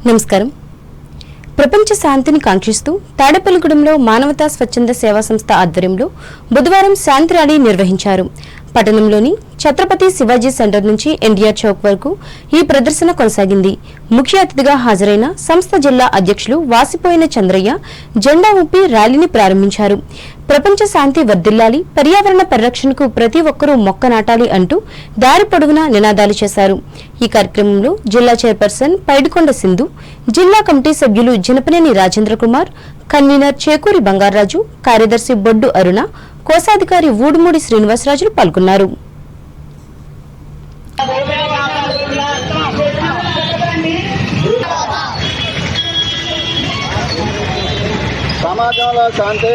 నమస్కారం. ప్రపంచ శాంతిని కాంక్షిస్తూ తాడేపల్లిగూడెంలో మానవతా స్వచ్ఛంద సేవా సంస్థ ఆధ్వర్యంలో బుధవారం శాంతి ర్యాలీ నిర్వహించారు. పట్టణంలోని ఛత్రపతి శివాజీ సెంటర్ నుంచి ఎన్టీఆర్ చౌక్ వరకు ఈ ప్రదర్శన కొనసాగింది. ముఖ్య అతిథిగా హాజరైన సంస్థ జిల్లా అధ్యక్షులు వాసిపోయిన చంద్రయ్య జెండా ఊపి ర్యాలీని ప్రారంభించారు. ప్రపంచ శాంతి వర్ధిల్లాలి, పర్యావరణ పరిరక్షణకు ప్రతి ఒక్కరూ మొక్క నాటాలి అంటూ దారి పొడవునా నినాదాలు చేశారు. ఈ కార్యక్రమంలో జిల్లా చైర్పర్సన్ పైడికొండ సింధు, జిల్లా కమిటీ సభ్యులు జనపనేని రాజేంద్ర కుమార్, కన్వీనర్ చేకూరి బంగారాజు, కార్యదర్శి బొడ్డు అరుణ, కోశాధికారి ఊడుమూడి శ్రీనివాసరాజులు పాల్గొన్నారు. సమాజంలో శాంతి,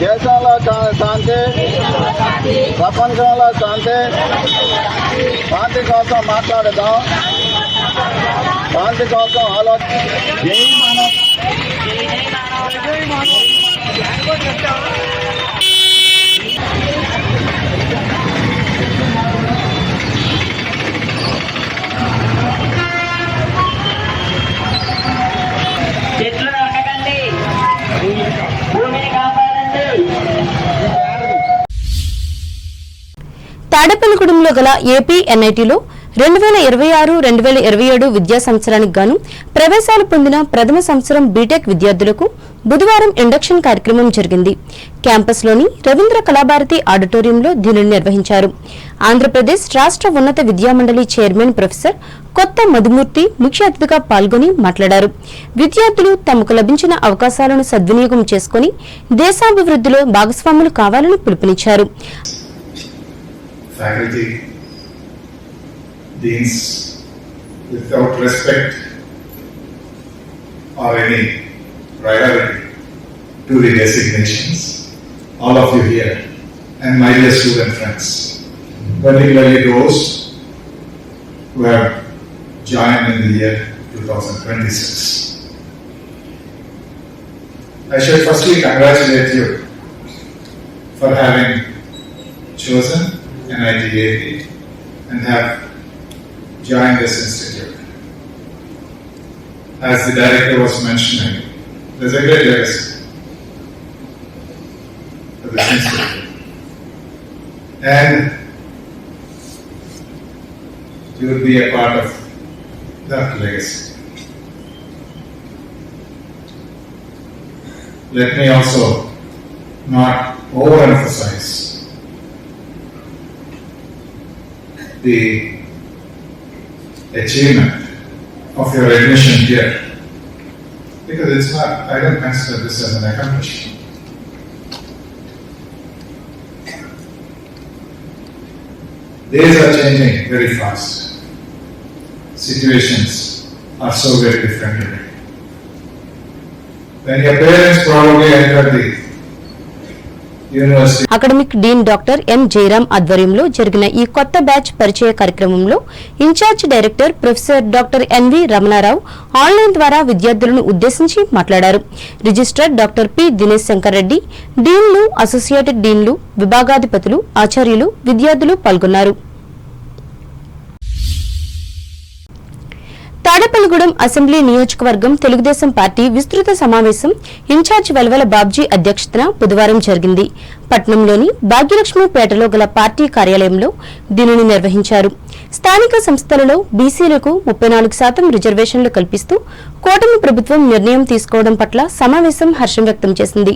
దేశంలో శాంతి, ప్రపంచంలో శాంతి. శాంతి కోసం మాట్లాడదాం, శాంతి కోసం తాడేపల్లిగూడెంలో గల ఏపీ ఎన్ఐటీలో 2026-2027 విద్యా సంవత్సరానికి గాను ప్రవేశాలు పొందిన ప్రథమ సంవత్సరం బీటెక్ విద్యార్థులకు బుధవారం ఇండక్షన్ కార్యక్రమం జరిగింది. క్యాంపస్లోని రవీంద్ర కళాభారతి ఆడిటోరియంలో దీనిని నిర్వహించారు. ఆంధ్రప్రదేశ్ రాష్ట్ర ఉన్నత విద్యామండలి చైర్మన్ ప్రొఫెసర్ కొత్త మధుమూర్తి ముఖ్య అతిథిగా పాల్గొని మాట్లాడారు. విద్యార్థులు తమకు లభించిన అవకాశాలను సద్వినియోగం చేసుకుని దేశాభివృద్ధిలో భాగస్వాములు కావాలని పిలుపునిచ్చారు. Faculty, deans, without respect or any priority to the designations, all of you here, and my dear student friends, particularly those who have joined in the year 2026. I should firstly congratulate you for having chosen NITAP and have joined this institute. As the director was mentioning, there's a great legacy for this institute, and you will be a part of that legacy. Let me also not overemphasize the achievement of your admission here, because it's not, I don't consider this as an accomplishment. Days are changing very fast. Situations are so very different today. When your parents probably entered the academic dean doctor M Jayaram ఆధ్వర్యంలో జరిగిన ఈ కొత్త batch పరిచయ కార్యక్రమంలో incharge director professor doctor N V Ramanarao online ద్వారా విద్యార్థులను ఉద్దేశించి మాట్లాడారు. Registrar doctor P Dinesh Shankar Reddy, డీన్లు, అసోసియేటెడ్ డీన్లు, విభాగాధిపతులు, ఆచార్యులు, విద్యార్థులు పాల్గొన్నారు. తాడేపల్లిగూడెం అసెంబ్లీ నియోజకవర్గం తెలుగుదేశం పార్టీ విస్తృత సమావేశం ఇన్ఛార్జ్ వెల్వల బాబ్జీ అధ్యక్షతన బుధవారం జరిగింది. పట్నంలోని భాగ్యలక్ష్మీపేటలో గల పార్టీ కార్యాలయంలో దీనిని నిర్వహించారు. స్థానిక సంస్థలలో బీసీలకు 34% రిజర్వేషన్లు కల్పిస్తూ కూటమి ప్రభుత్వం నిర్ణయం తీసుకోవడం పట్ల సమావేశం హర్షం వ్యక్తం చేసింది.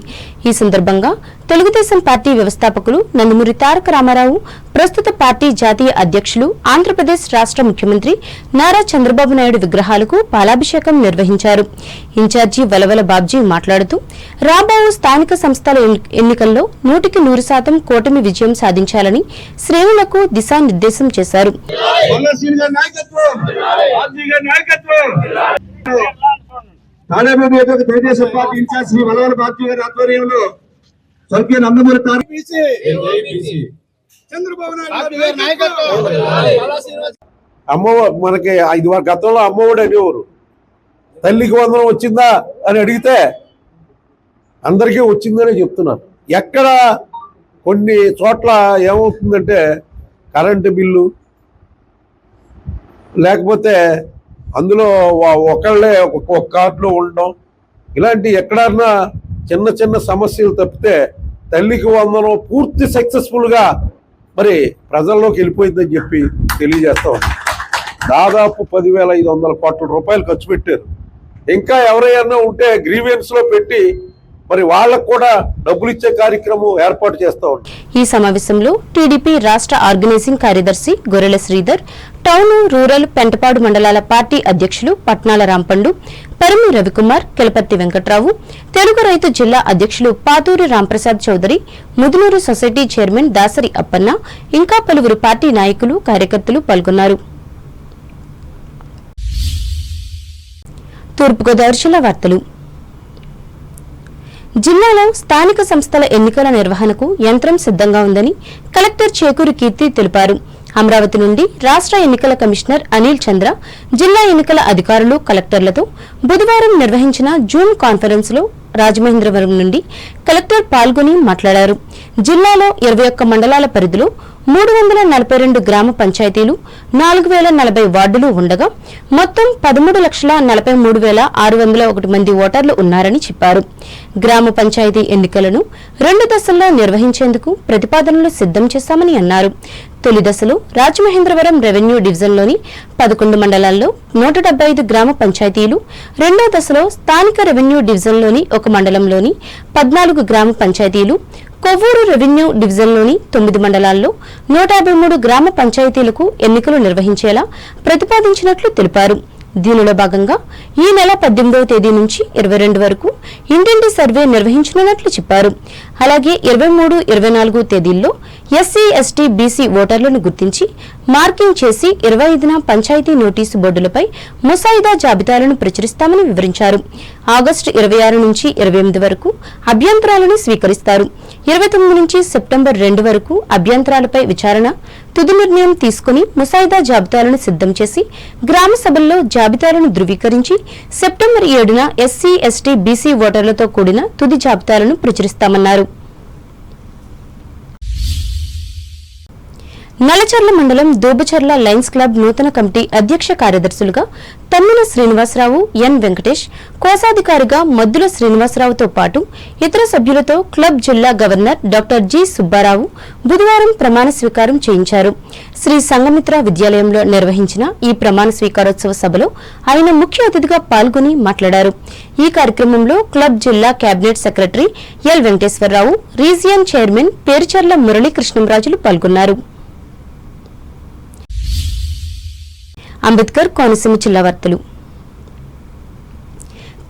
ఈ సందర్భంగా తెలుగుదేశం పార్టీ వ్యవస్థాపకులు నందమూరి తారక రామారావు, ప్రస్తుత పార్టీ జాతీయ అధ్యక్షులు, ఆంధ్రప్రదేశ్ రాష్ట్ర ముఖ్యమంత్రి నారా చంద్రబాబు నాయుడు విగ్రహాలకు పాలాభిషేకం నిర్వహించారు. ఇన్ఛార్జి వెలవల బాబ్జీ మాట్లాడుతూ రాబో స్థానిక సంస్థల ఎన్నికల్లో 100% కూటమి విజయం సాధించాలని శ్రేణులకు దిశానిర్దేశం చేశారు. తెలుగుదేశం పార్టీ ఇన్ఛార్జ్ శ్రీ వెలవల బాబ్జీ గారి ఆధ్వర్యంలో స్వర్గీయ నందమూరి తారక చంద్రబాబు అమ్మఒడి మనకి 5 గతంలో అమ్మఒడి అనేవారు. తల్లికి వందనం వచ్చిందా అని అడిగితే అందరికీ వచ్చిందనే చెప్తున్నారు. ఎక్కడ కొన్ని చోట్ల ఏమవుతుందంటే కరెంటు బిల్లు లేకపోతే అందులో ఒకళ్ళే ఒక్కొక్క కార్డులో ఉండడం, ఇలాంటి ఎక్కడన్నా చిన్న చిన్న సమస్యలు తప్పితే తల్లికి వందనం పూర్తి సక్సెస్ఫుల్గా మరి ప్రజల్లోకి వెళ్ళిపోయిందని చెప్పి తెలియజేస్తా ఉన్నాం. దాదాపు 10,500 కోట్ల రూపాయలు ఖర్చు పెట్టారు. ఇంకా ఎవరైనా ఉంటే గ్రీవెన్స్లో పెట్టి మరి వాళ్ళకు కూడా డబ్బులు ఇచ్చే కార్యక్రమం ఏర్పాటు చేస్తా ఉంటాం. ఈ సమావేశంలో టీడీపీ రాష్ట్ర ఆర్గనైజింగ్ కార్యదర్శి గొర్రెల శ్రీధర్, టౌన్, రూరల్, పెంటపాడు మండలాల పార్టీ అధ్యక్షులు పట్నాల రాంపండు, పరిమి రవికుమార్, కెలపర్తి వెంకట్రావు, తెలుగు రైతు జిల్లా అధ్యక్షులు పాతూరి రాంప్రసాద్ చౌదరి, ముదునూరు సొసైటీ చైర్మన్ దాసరి అప్పన్న, ఇంకా పలువురు పార్టీ నాయకులు, కార్యకర్తలు పాల్గొన్నారు. తూర్పుగోదావరి జిల్లా వార్తలు. జిల్లాలో స్థానిక సంస్థల ఎన్నికల నిర్వహణకు యంత్రం సిద్ధంగా ఉందని కలెక్టర్ చేకూరి కీర్తి తెలిపారు. అమరావతి నుండి రాష్ట్ర ఎన్నికల కమిషనర్ అనిల్ చంద్ర జిల్లా ఎన్నికల అధికారులు, కలెక్టర్లతో బుధవారం నిర్వహించిన జూమ్ కాన్ఫరెన్స్ లో రాజమహేంద్రవరం నుండి కలెక్టర్ పాల్గొని మాట్లాడారు. జిల్లాలో 21 మండలాల పరిధిలో 342 గ్రామ పంచాయతీలు, 4,040 వార్డులు ఉండగా మొత్తం 13,43,601 మంది ఓటర్లు ఉన్నారని చెప్పారు. గ్రామ పంచాయతీ ఎన్నికలను 2 దశల్లో నిర్వహించేందుకు ప్రతిపాదనలు సిద్దం చేశామని అన్నారు. తొలి దశలో రాజమహేంద్రవరం రెవెన్యూ డివిజన్లోని 11 మండలాల్లో 175 గ్రామ పంచాయతీలు, రెండో దశలో స్థానిక రెవెన్యూ డివిజన్లోని 1 మండలంలోని 14 గ్రామ పంచాయతీలు, కొవ్వూరు రెవెన్యూ డివిజన్లోని 9 మండలాల్లో 153 గ్రామ పంచాయతీలకు ఎన్నికలు నిర్వహించేలా ప్రతిపాదించినట్లు తెలిపారు. దీనిలో భాగంగా ఈ నెల 18వ తేదీ నుంచి 22 వరకు ఇంటింటి సర్వే నిర్వహించనున్నట్లు చెప్పారు. అలాగే 23, 24 తేదీల్లో ఎస్సీ, ఎస్టీ, బీసీ ఓటర్లను గుర్తించి మార్కింగ్ చేసి 25న పంచాయతీ నోటీసు బోర్డులపై ముసాయిదా జాబితాలను ప్రచురిస్తామని వివరించారు. ఆగస్టు 26 నుంచి 28 వరకు అభ్యంతరాలను స్వీకరిస్తారు. 29 నుంచి సెప్టెంబర్ 2 వరకు అభ్యంతరాలపై విచారణ, తుది నిర్ణయం తీసుకుని ముసాయిదా జాబితాలను సిద్దం చేసి గ్రామ సభల్లో జాబితాలను ధృవీకరించి సెప్టెంబర్ 7న ఎస్సీ, ఎస్టీ, బీసీ ఓటర్లతో కూడిన తుది జాబితాలను ప్రచురిస్తామన్నారు. నల్లచర్ల మండలం దూబచర్ల లయన్స్ క్లబ్ నూతన కమిటీ అధ్యక్ష కార్యదర్శులుగా తమ్మిన శ్రీనివాసరావు, ఎన్ వెంకటేష్, కోశాధికారిగా మద్దుల శ్రీనివాసరావుతో పాటు ఇతర సభ్యులతో క్లబ్ జిల్లా గవర్నర్ డాక్టర్ జి సుబ్బారావు బుధవారం ప్రమాణ స్వీకారం చేయించారు. శ్రీ సంఘమిత్ర విద్యాలయంలో నిర్వహించిన ఈ ప్రమాణ స్వీకారోత్సవ సభలో ఆయన ముఖ్య అతిథిగా పాల్గొని మాట్లాడారు. ఈ కార్యక్రమంలో క్లబ్ జిల్లా cabinet secretary L Venkateswararao, region chairman Perucharla మురళీకృష్ణంరాజులు పాల్గొన్నారు. అంబేద్కర్ కోనసీమ జిల్లా వార్తలు.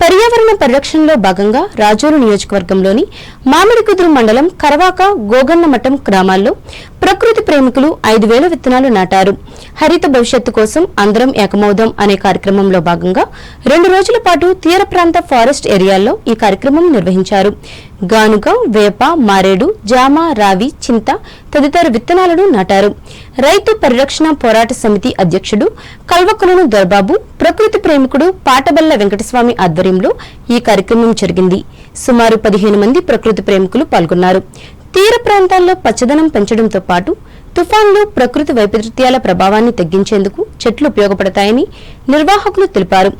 పర్యావరణ పరిరక్షణలో భాగంగా రాజోలు నియోజకవర్గంలోని మామిడికుదురు మండలం కరవాక, గోగన్నమఠం గ్రామాల్లో ప్రకృతి ప్రేమికులు 5,000 విత్తనాలు నాటారు. హరిత భవిష్యత్తు కోసం అందరం ఏకమవుదాం అనే కార్యక్రమంలో భాగంగా 2 రోజుల పాటు తీర ప్రాంత ఫారెస్ట్ ఏరియాల్లో ఈ కార్యక్రమం నిర్వహించారు. గానుగ, వేప, మారేడు, జామ, రావి, చింత తదితర విత్తనాలను నాటారు. రైతు పరిరక్షణ పోరాట సమితి అధ్యక్షుడు కల్వకులను దొరబాబు, ప్రకృతి ప్రేమికుడు పాటబల్ల వెంకటస్వామి ఆధ్వర్యంలో ఈ కార్యక్రమం జరిగింది. సుమారు 15 మంది ప్రకృతి ప్రేమికులు పాల్గొన్నారు. తీర ప్రాంతాల్లో పచ్చదనం పెంచడంతో పాటు తుఫాన్లు, ప్రకృతి వైపరీత్యాల ప్రభావాన్ని తగ్గించేందుకు చెట్లు ఉపయోగపడతాయని నిర్వాహకులు తెలిపారు.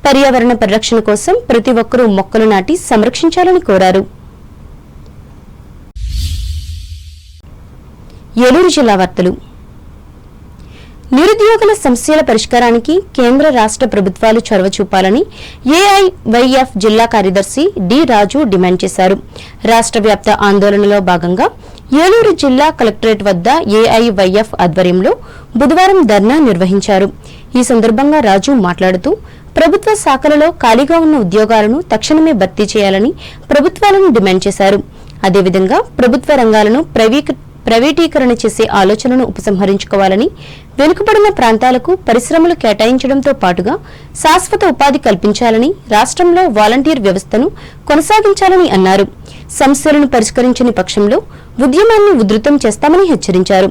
పర్యావరణ పరిరక్షణ కోసం ప్రతి ఒక్కరూ మొక్కలు నాటి సంరక్షించాలని కోరారు. ఏలూరు జిల్లా వార్తలు. నిరుద్యోగుల సమస్యల పరిష్కారానికి కేంద్ర రాష్ట్ర ప్రభుత్వాలు చొరవ చూపాలని ఏఐవైఎఫ్ జిల్లా కార్యదర్శి డి రాజు డిమాండ్ చేశారు. రాష్ట్ర వ్యాప్త ఆందోళనలో భాగంగా ఏలూరు జిల్లా కలెక్టరేట్ వద్ద ఏఐవైఎఫ్ ఆధ్వర్యంలో బుధవారం ధర్నా నిర్వహించారు. ఈ సందర్భంగా రాజు మాట్లాడుతూ ప్రభుత్వ శాఖలలో ఖాళీగా ఉన్న ఉద్యోగాలను తక్షణమే భర్తీ చేయాలని ప్రభుత్వాలను డిమాండ్ చేశారు. అదేవిధంగా ప్రభుత్వ రంగాలను ప్రైవేటీకరణ చేసే ఆలోచనను ఉపసంహరించుకోవాలని, వెనుకబడిన ప్రాంతాలకు పరిశ్రమలు కేటాయించడంతో పాటుగా శాశ్వత ఉపాధి కల్పించాలని, రాష్ట్రంలో వాలంటీర్ వ్యవస్థను కొనసాగించాలని అన్నారు. సమస్యలను పరిష్కరించని పక్షంలో ఉద్యమాన్ని ఉధృతం చేస్తామని హెచ్చరించారు.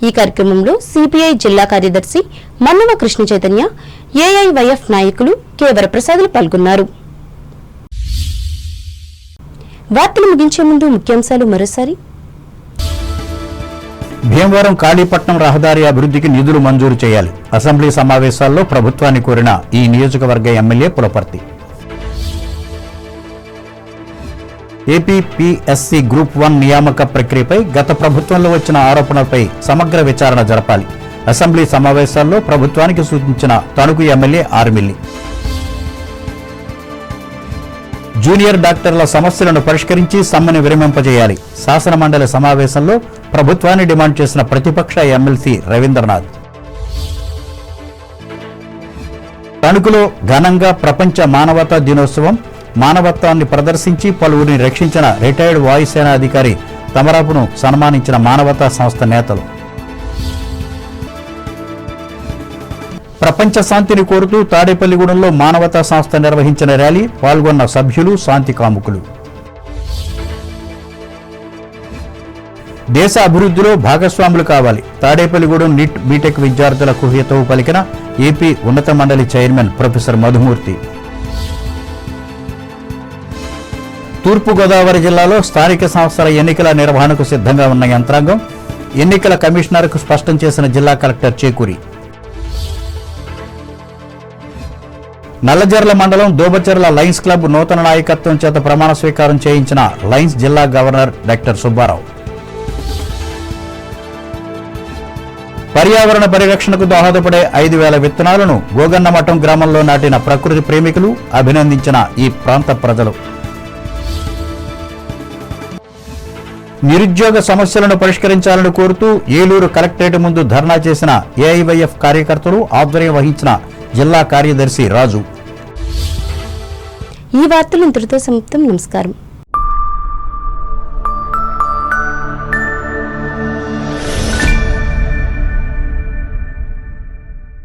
ఈ కార్యక్రమంలో సిపిఐ జిల్లా కార్యదర్శి మన్నవ కృష్ణ చైతన్య, ఏఐవైఎఫ్ నాయకులు కె వరప్రసాదులు పాల్గొన్నారు. వార్తలు ముగించే ముందు ముఖ్యాంశాలు మరోసారి. భీమవరం కాళీపట్నం రహదారి అభివృద్ధికి నిధులు మంజూరు చేయాలి. అసెంబ్లీ సమావేశాల్లో ప్రభుత్వాన్ని కోరిన ఈ నియోజకవర్గ ఎమ్మెల్యే పులపర్తి. ఏపీపీఎస్సీ గ్రూప్ 1 నియామక ప్రక్రియపై గత ప్రభుత్వంలో వచ్చిన ఆరోపణలపై సమగ్ర విచారణ జరపాలి. అసెంబ్లీ సమావేశాల్లో ప్రభుత్వానికి సూచించిన తణుకు ఎమ్మెల్యే ఆర్మిల్లి. జూనియర్ డాక్టర్ల సమస్యలను పరిష్కరించి సమ్మెను విరమింపజేయాలి. శాసనమండలి సమావేశంలో ప్రభుత్వాన్ని డిమాండ్ చేసిన ప్రతిపక్ష ఎమ్మెల్సీ రవీంద్రనాథ్. తణుకులో ఘనంగా ప్రపంచ మానవతా దినోత్సవం. మానవత్వాన్ని ప్రదర్శించి పలువురిని రక్షించిన రిటైర్డ్ వాయుసేన అధికారి తమరాపును సన్మానించిన మానవతా సంస్థ నేతలు. ప్రపంచ శాంతిని కోరుతూ తాడేపల్లిగూడెంలో మానవతా సంస్థ నిర్వహించిన ర్యాలీ. పాల్గొన్న సభ్యులు, శాంతి కాముకులు. దేశ అభివృద్ధిలో భాగస్వాములు కావాలి. తాడేపల్లిగూడెం నీట్ బీటెక్ విద్యార్థులకు హితవు పలికిన ఏపీ ఉన్నత మండలి చైర్మన్ ప్రొఫెసర్ మధుమూర్తి. తూర్పుగోదావరి జిల్లాలో స్థానిక సంస్థల ఎన్నికల నిర్వహణకు సిద్ధంగా ఉన్న యంత్రాంగం. ఎన్నికల కమిషనర్కు స్పష్టం చేసిన జిల్లా కలెక్టర్ చేకూరి. నల్లజర్ల మండలం దోబచెర్ల లయన్స్ క్లబ్ నూతన నాయకత్వం చేత ప్రమాణ స్వీకారం చేయించిన లయన్స్ జిల్లా గవర్నర్ డాక్టర్ సుబ్బారావు. పర్యావరణ పరిరక్షణకు దోహదపడే 5,000 విత్తనాలను గోగన్నమఠం గ్రామంలో నాటిన ప్రకృతి ప్రేమికులు, అభినందించిన ఈ ప్రాంత ప్రజలు. నిరుద్యోగ సమస్యలను పరిష్కరించాలని కోరుతూ ఏలూరు కలెక్టరేట్ ముందు ధర్నా చేసిన ఏఐవైఎఫ్ కార్యకర్తలు, ఆధ్వర్యం వహించిన జిల్లా కార్యదర్శి రాజు. ఈ వార్తలు ఇంతటితో సమాప్తం. నమస్కారం.